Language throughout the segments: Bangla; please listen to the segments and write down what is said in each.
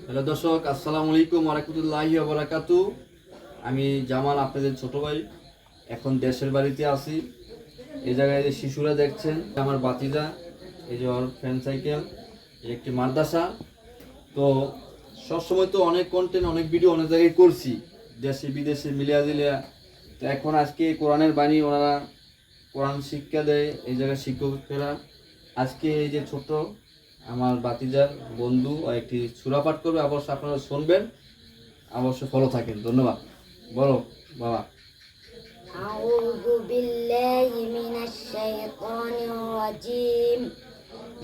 হ্যালো দর্শক, আসসালামু আলাইকুম ওয়া রাহমাতুল্লাহি ওয়া বারাকাতুহু। আমি জামাল, আপনাদের ছোট ভাই। এখন দেশের বাড়িতে আছি। এই জায়গায় যে শিশুরা দেখছেন, আমার বাতিজা, এই যে ওর ফ্যান সাইকেল, এই একটি মাদ্রাসা। তো সবসময় তো অনেক কন্টেন্ট, অনেক ভিডিও অনেক জায়গায় করছি, দেশে বিদেশে মিলিয়া দিলিয়া। তো এখন আজকে কোরআনের বাণী ওনারা কোরআন শিক্ষা দেয় এই জায়গায় শিক্ষকেরা। আজকে এই যে ছোট আমার বাতিজার বন্ধু ও একটি সূরা পাঠ করবে, অবশ্যই আপনারা শুনবেন, অবশ্যই ফলো থাকেন। ধন্যবাদ। বলো বাবা। أعوذ بالله من الشيطان الرجيم.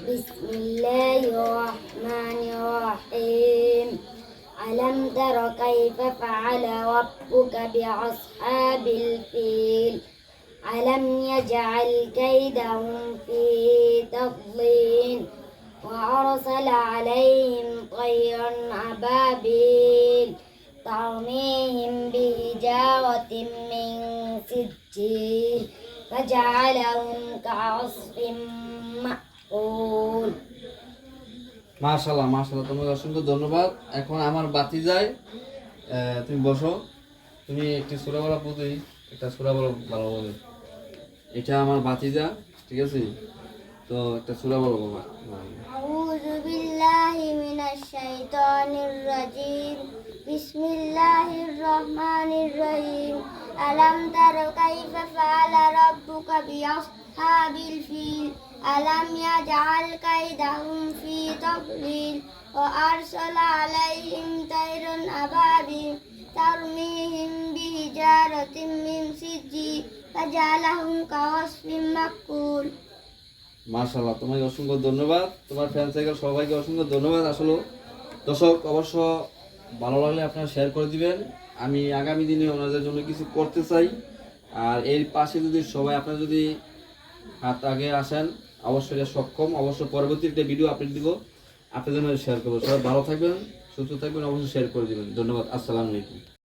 بسم الله الرحمن الرحيم. ألم تر كيف فعل ربك بأصحاب الفيل ألم يجعل كيدهم في تضليل وأرسل عليهم طيرا أبابيل ترميهم بحجارة من سجيل فجعلهم كعصف مأكول. মাশাআল্লাহ মাশাআল্লাহ, তোমাকে অসংখ্য ধন্যবাদ। এখন আমার বাতি যায়, তুমি বসো। তুমি একটি সূরা বলা প্রতি একটা সূরা বলো ভালোভাবে। এটা আমার বাতিজা, ঠিক আছে? তো একটা সূরা বলো বাবা। أعوذ بالله من الشيطان الرجيم. بسم الله الرحمن الرحيم. ألم تر كيف فعل ربك بأصحاب الفيل ألم يجعل كيدهم في تضليل وأرسل عليهم طيرا أبابيل ترميهم بحجارة من سجيل فجعلهم كعصف مأكول. মাশাআল্লাহ, তোমাকে অসংখ্য ধন্যবাদ। তোমার ফ্যান সাইকেল সবাইকে অসংখ্য ধন্যবাদ। আসলে দর্শক, অবশ্য ভালো লাগলে আপনারা শেয়ার করে দিবেন। আমি আগামী দিনে ওনাদের জন্য কিছু করতে চাই। আর এর পাশে যদি সবাই আপনারা যদি হাত আগে আসেন, অবশ্যই এটা সক্ষম। অবশ্যই পরবর্তী একটা ভিডিও আপলোড দিব, আপনাদের জন্য শেয়ার করবো। সবাই ভালো থাকবেন, সুস্থ থাকবেন, অবশ্যই শেয়ার করে দিবেন। ধন্যবাদ। আসসালামু আলাইকুম।